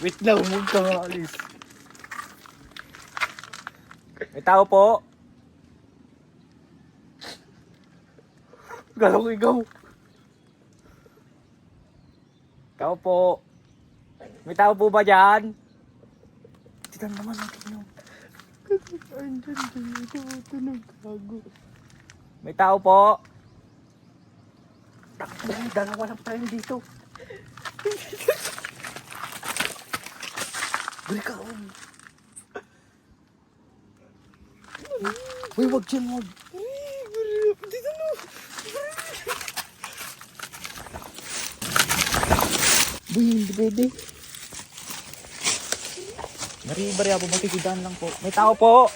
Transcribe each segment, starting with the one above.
Wait lang, huwag ka nga alis. May tao po. Galong ikaw. Tao po. May tao po ba dyan? Titan naman natin yun. Andyan, ito nagkago. May tao po. Dalawa lang tayo dito. Balik ka. Uy, wag dyan, wag. Dito na. Uy, hindi pwede. Bari ako, matitigan lang po. May tao po.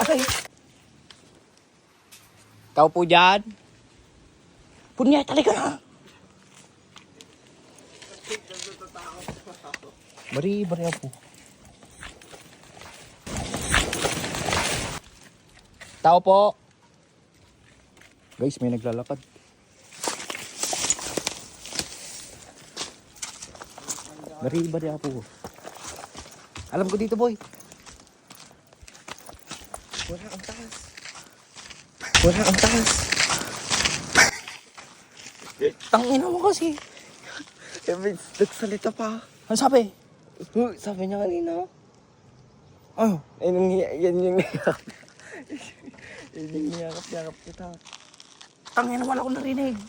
Ay. Tao po dyan. Punya, talaga na. Bari ako. Tao po. Guys, may naglalakad. Bari ako. Alam ko dito, boy. Wala ang taas. Tangina mo kasi. Nagsalita pa. Ano sabi? Sabi niya kanina. Ano? Yan yung niyakap. Yan yung niyakap kita. Tangina, wala akong narinig.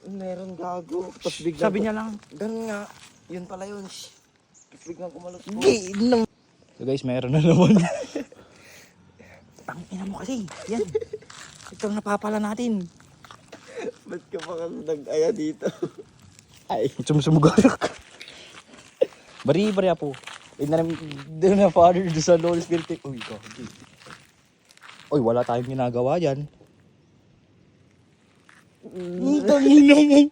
Meron gago. Tapos biglang... Sabi niya lang. Ganun nga. Yun pala yun. Tapos biglang kumalot po. So guys, mayroon na naman. Tangina mo kasi. Yan. Ito ang napapala natin. Ba't ka pa kang nag-aya dito? Ay. Sumugayak. Bari po. Doon na father doon sa Holy Spirit. Uy, God. Uy, wala tayong ginagawa dyan. Tangina mo.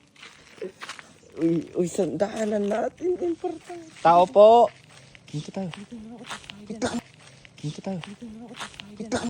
Uy, sandahanan natin. Importante. Tao po. Dito tayo. Dito tayo.